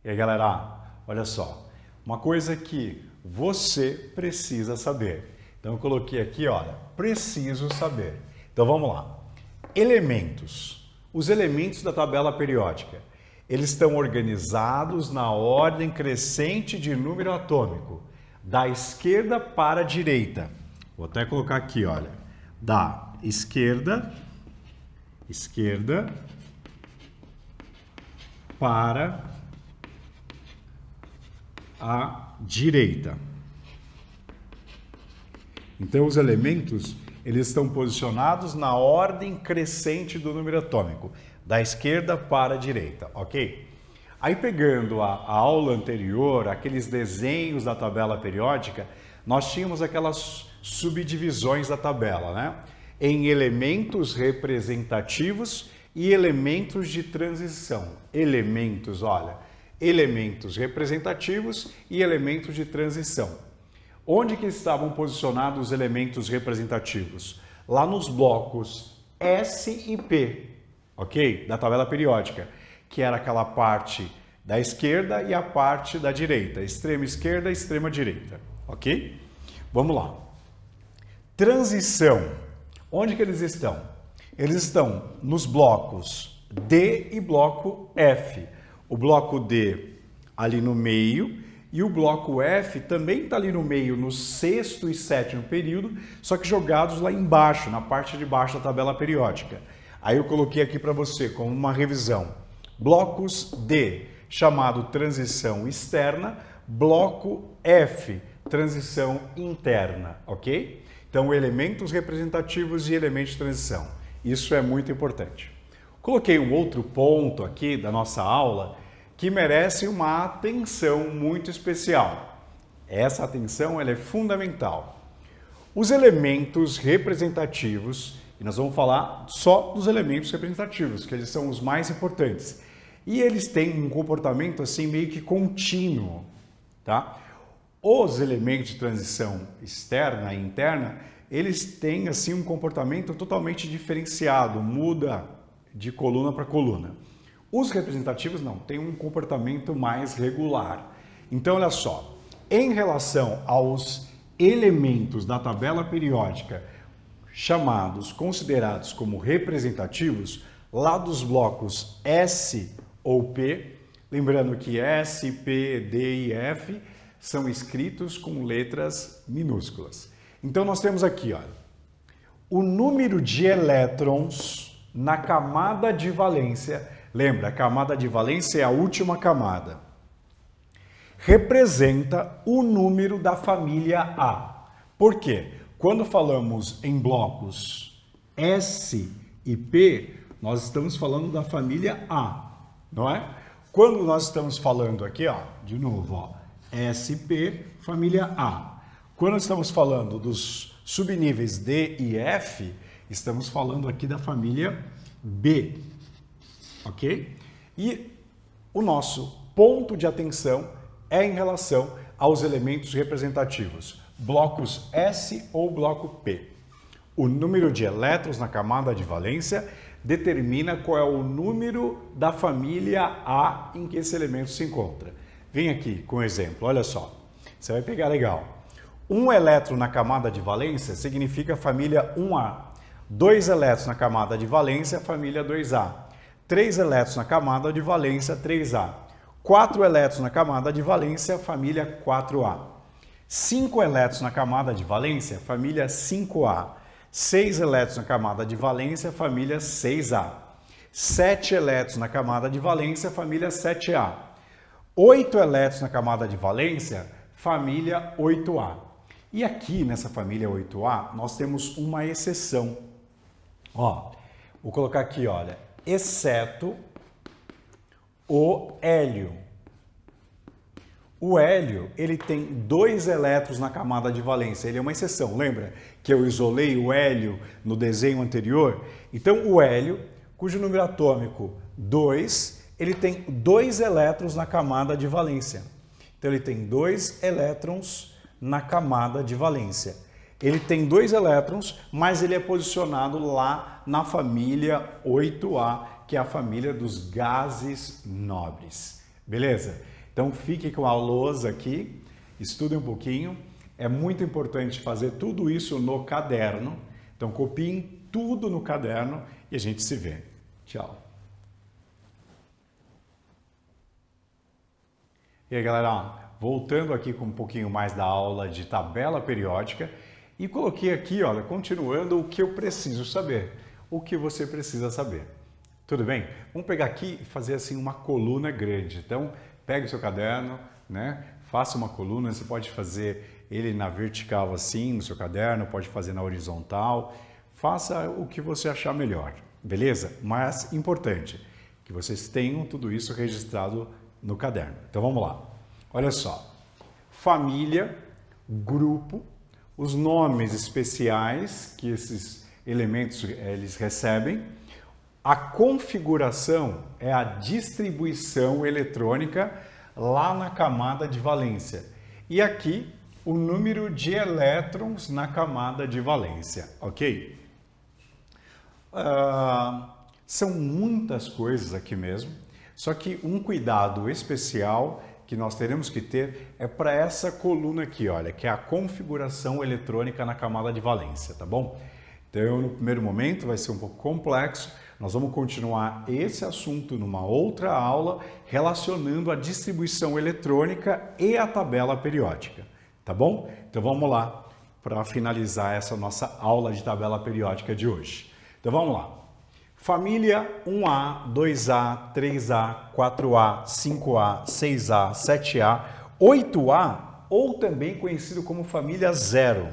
E aí, galera, olha só, uma coisa que você precisa saber. Então eu coloquei aqui, olha, preciso saber. Então vamos lá. Elementos. Os elementos da tabela periódica. Eles estão organizados na ordem crescente de número atômico, da esquerda para a direita. Vou até colocar aqui, olha, da esquerda para a direita. Então os elementos, eles estão posicionados na ordem crescente do número atômico, da esquerda para a direita, ok? Aí pegando a aula anterior, aqueles desenhos da tabela periódica, nós tínhamos aquelas subdivisões da tabela, né? Em elementos representativos e elementos de transição. Elementos, olha, elementos representativos e elementos de transição. Onde que estavam posicionados os elementos representativos? Lá nos blocos S e P, ok? Da tabela periódica, que era aquela parte da esquerda e a parte da direita, extrema esquerda e extrema direita, ok? Vamos lá. Transição. Onde que eles estão? Eles estão nos blocos D e bloco F. O bloco D ali no meio e o bloco F também está ali no meio, no sexto e sétimo período, só que jogados lá embaixo, na parte de baixo da tabela periódica. Aí eu coloquei aqui para você como uma revisão. Blocos D, chamado transição externa, bloco F, transição interna, ok? Então, elementos representativos e elementos de transição. Isso é muito importante. Coloquei um outro ponto aqui da nossa aula que merece uma atenção muito especial. Essa atenção ela é fundamental. Os elementos representativos, e nós vamos falar só dos elementos representativos, que eles são os mais importantes. E eles têm um comportamento assim meio que contínuo, tá? Os elementos de transição externa e interna, eles têm assim um comportamento totalmente diferenciado, muda de coluna para coluna. Os representativos não, têm um comportamento mais regular. Então, olha só, em relação aos elementos da tabela periódica considerados como representativos, lá dos blocos S ou P, lembrando que S, P, D e F são escritos com letras minúsculas. Então, nós temos aqui, olha, o número de elétrons na camada de valência. Lembra, a camada de valência é a última camada. Representa o número da família A. Por quê? Quando falamos em blocos S e P, nós estamos falando da família A, não é? Quando nós estamos falando aqui, ó, de novo, ó, SP, família A. Quando estamos falando dos subníveis D e F, estamos falando aqui da família B, ok? E o nosso ponto de atenção é em relação aos elementos representativos, blocos S ou bloco P. O número de elétrons na camada de valência determina qual é o número da família A em que esse elemento se encontra. Vem aqui com um exemplo, olha só. Você vai pegar legal. Um elétron na camada de valência significa família 1A. 2 elétrons na camada de valência, família 2A. 3 elétrons na camada de valência, 3A. 4 elétrons na camada de valência, família 4A. 5 elétrons na camada de valência, família 5A. 6 elétrons na camada de valência, família 6A. 7 elétrons na camada de valência, família 7A. 8 elétrons na camada de valência, família 8A. E aqui nessa família 8A, nós temos uma exceção. Ó, vou colocar aqui, olha, exceto o hélio. O hélio, ele tem 2 elétrons na camada de valência, ele é uma exceção. Lembra que eu isolei o hélio no desenho anterior? Então, o hélio, cujo número atômico 2, ele tem 2 elétrons na camada de valência. Então, ele tem 2 elétrons na camada de valência. Ele tem 2 elétrons, mas ele é posicionado lá na família 8A, que é a família dos gases nobres. Beleza? Então fique com a lousa aqui, estude um pouquinho. É muito importante fazer tudo isso no caderno. Então copiem tudo no caderno e a gente se vê. Tchau. E aí, galera, ó, voltando aqui com um pouquinho mais da aula de tabela periódica e coloquei aqui, olha, continuando o que eu preciso saber, o que você precisa saber. Tudo bem? Vamos pegar aqui e fazer assim uma coluna grande. Então, pegue o seu caderno, né? Faça uma coluna, você pode fazer ele na vertical assim, no seu caderno, pode fazer na horizontal. Faça o que você achar melhor, beleza? Mas importante, que vocês tenham tudo isso registrado no caderno. Então vamos lá. Olha só. Família, grupo, os nomes especiais que esses elementos eles recebem. A configuração é a distribuição eletrônica lá na camada de valência. E aqui o número de elétrons na camada de valência, ok? São muitas coisas aqui mesmo, só que um cuidado especial que nós teremos que ter é para essa coluna aqui, olha, que é a configuração eletrônica na camada de valência, tá bom? Então, no primeiro momento vai ser um pouco complexo, nós vamos continuar esse assunto numa outra aula relacionando a distribuição eletrônica e a tabela periódica, tá bom? Então vamos lá para finalizar essa nossa aula de tabela periódica de hoje. Então vamos lá. Família 1A, 2A, 3A, 4A, 5A, 6A, 7A, 8A ou também conhecido como família 0.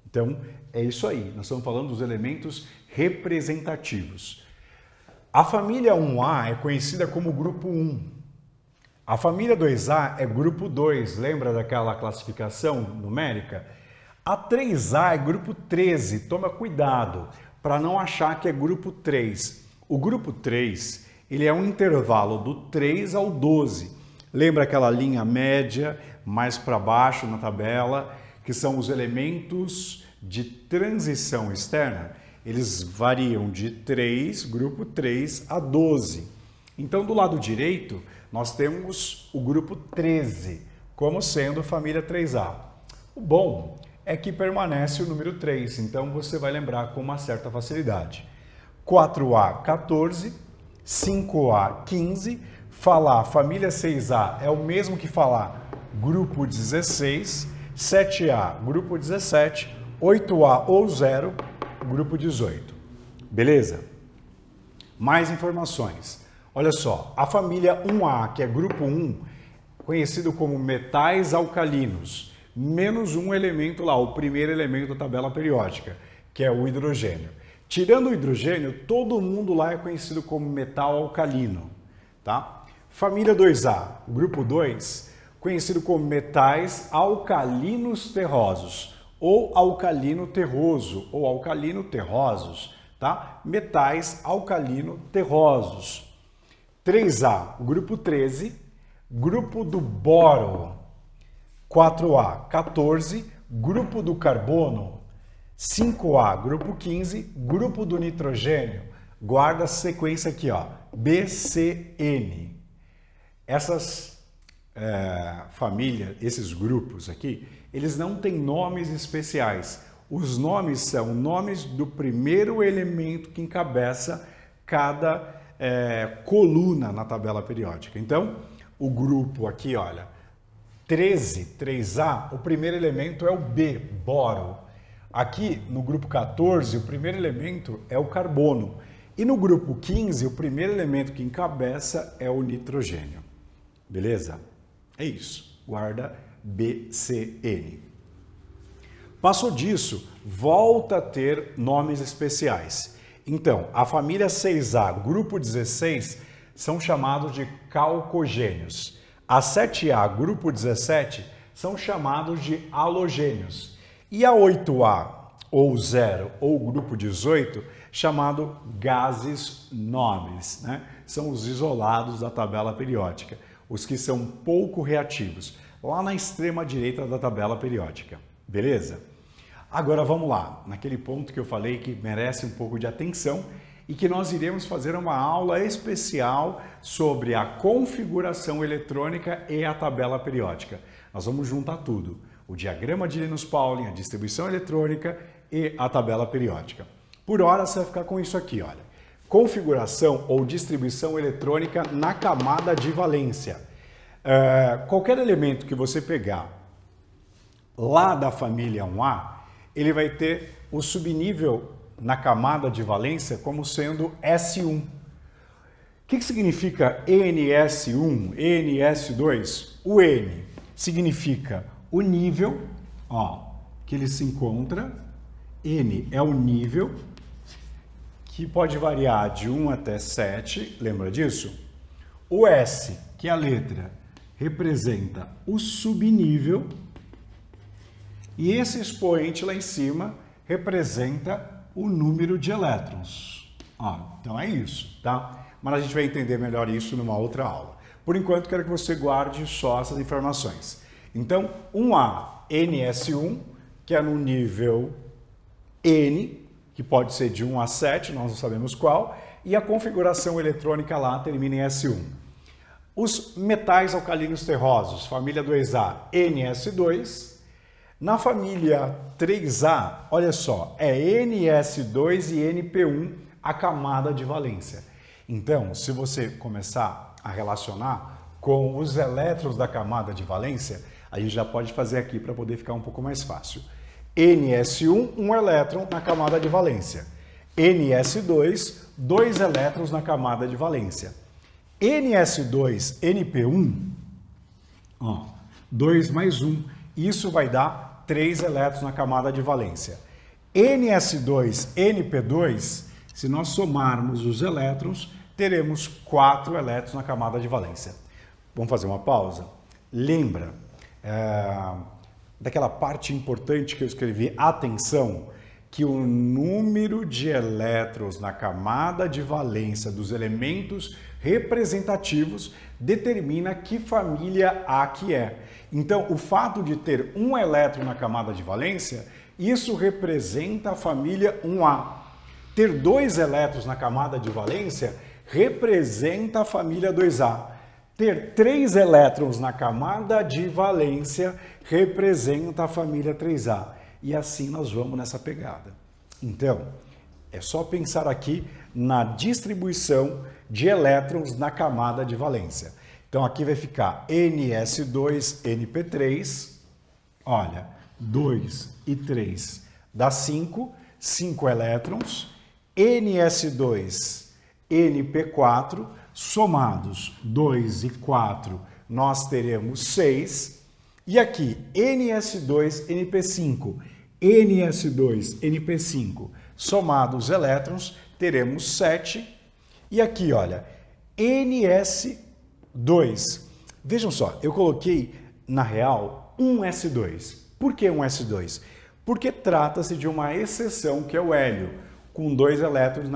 Então é isso aí, nós estamos falando dos elementos representativos. A família 1A é conhecida como grupo 1. A família 2A é grupo 2, lembra daquela classificação numérica? A 3A é grupo 13, toma cuidado para não achar que é grupo 3. O grupo 3, ele é um intervalo do 3 ao 12. Lembra aquela linha média mais para baixo na tabela, que são os elementos de transição externa? Eles variam de 3, grupo 3, a 12. Então, do lado direito, nós temos o grupo 13, como sendo família 3A. O bom é que permanece o número 3, então você vai lembrar com uma certa facilidade. 4A, 14, 5A, 15, falar família 6A é o mesmo que falar grupo 16, 7A, grupo 17, 8A ou 0, grupo 18. Beleza? Mais informações. Olha só, a família 1A, que é grupo 1, conhecido como metais alcalinos, menos um elemento lá, o primeiro elemento da tabela periódica, que é o hidrogênio. Tirando o hidrogênio, todo mundo lá é conhecido como metal alcalino, tá? Família 2A, grupo 2, conhecido como metais alcalinos terrosos, ou alcalino terroso, ou alcalino terrosos, tá? Metais alcalino terrosos. 3A, grupo 13, grupo do boro. 4A, 14, grupo do carbono. 5A, grupo 15, grupo do nitrogênio. Guarda a sequência aqui, ó, BCN. Essas famílias, esses grupos aqui, eles não têm nomes especiais. Os nomes são nomes do primeiro elemento que encabeça cada coluna na tabela periódica. Então, o grupo aqui, olha, 13, 3A, o primeiro elemento é o B, boro. Aqui, no grupo 14, o primeiro elemento é o carbono. E no grupo 15, o primeiro elemento que encabeça é o nitrogênio. Beleza? É isso. Guarda BCN. Passou disso, volta a ter nomes especiais. Então, a família 6A, grupo 16, são chamados de calcogênios. A 7A, grupo 17, são chamados de halogênios. E a 8A, ou 0, ou grupo 18, chamado gases nobres, né? São os isolados da tabela periódica, os que são pouco reativos, lá na extrema direita da tabela periódica, beleza? Agora vamos lá, naquele ponto que eu falei que merece um pouco de atenção e que nós iremos fazer uma aula especial sobre a configuração eletrônica e a tabela periódica. Nós vamos juntar tudo, o diagrama de Linus-Pauling, a distribuição eletrônica e a tabela periódica. Por hora você vai ficar com isso aqui, olha. Configuração ou distribuição eletrônica na camada de valência. Qualquer elemento que você pegar lá da família 1A, ele vai ter o subnível na camada de valência como sendo S1. O que significa NS1, NS2? O N significa o nível, que ele se encontra. N é o nível, que pode variar de 1 até 7, lembra disso? O S, que é a letra, representa o subnível, e esse expoente lá em cima representa o número de elétrons. Então é isso, tá? Mas a gente vai entender melhor isso numa outra aula. Por enquanto, quero que você guarde só essas informações. Então, 1A, NS1, que é no nível N, que pode ser de 1 a 7, nós não sabemos qual, e a configuração eletrônica lá termina em S1. Os metais alcalinos terrosos, família 2A, NS2. Na família 3A, olha só, é NS2 e NP1 a camada de valência. Então, se você começar a relacionar com os elétrons da camada de valência, a gente já pode fazer aqui para poder ficar um pouco mais fácil. NS1, um elétron na camada de valência. NS2, 2 elétrons na camada de valência. NS2, NP1, 2 mais 1. Isso vai dar 3 elétrons na camada de valência. NS2, NP2, se nós somarmos os elétrons, teremos 4 elétrons na camada de valência. Vamos fazer uma pausa? Lembra daquela parte importante que eu escrevi, atenção, que o número de elétrons na camada de valência dos elementos representativos determina que família A que é. Então, o fato de ter um elétron na camada de valência, isso representa a família 1A. Ter 2 elétrons na camada de valência representa a família 2A. Ter 3 elétrons na camada de valência representa a família 3A. E assim nós vamos nessa pegada. Então, é só pensar aqui na distribuição de elétrons na camada de valência. Então, aqui vai ficar NS2, NP3. Olha, 2 e 3 dá 5, 5 elétrons. NS2, NP4, somados 2 e 4, nós teremos 6. E aqui, NS2, NP5, NS2, NP5, somados elétrons, teremos 7. E aqui, olha, NS2. Vejam só, eu coloquei, na real, um S2. Por que um S2? Porque trata-se de uma exceção, que é o hélio, com 2 elétrons,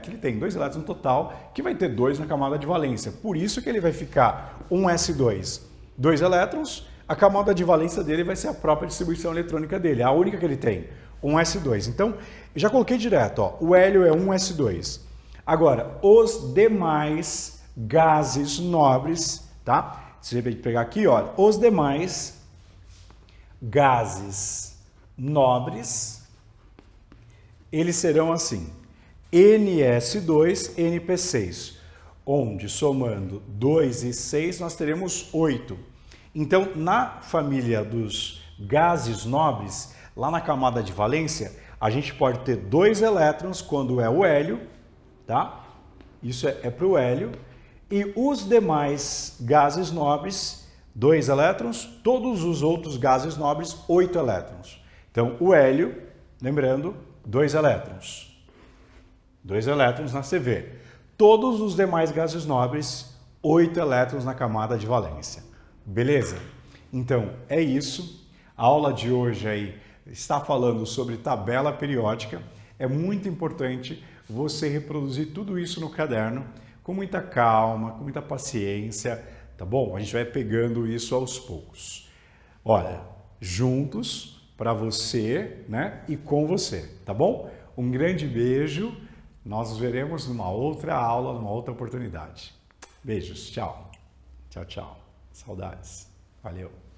que ele tem 2 elétrons no total, que vai ter 2 na camada de valência. Por isso que ele vai ficar um S2. 2 elétrons, a camada de valência dele vai ser a própria distribuição eletrônica dele, a única que ele tem, um S2. Então, já coloquei direto, o hélio é um S2. Agora, os demais gases nobres, tá? Você vai pegar aqui, olha, os demais gases nobres, eles serão assim, NS2, NP6, onde somando 2 e 6 nós teremos 8. Então, na família dos gases nobres, lá na camada de valência, a gente pode ter 2 elétrons quando é o hélio, tá? Isso é para o hélio. E os demais gases nobres, 2 elétrons, todos os outros gases nobres, 8 elétrons. Então, o hélio, lembrando, 2 elétrons. 2 elétrons na CV. Todos os demais gases nobres, 8 elétrons na camada de valência. Beleza? Então, é isso. A aula de hoje aí está falando sobre tabela periódica. É muito importante você reproduzir tudo isso no caderno com muita calma, com muita paciência, tá bom? A gente vai pegando isso aos poucos. Olha, juntos para você, né? E com você, tá bom? Um grande beijo. Nós nos veremos numa outra aula, numa outra oportunidade. Beijos, tchau. Tchau, tchau. Saudades. Valeu.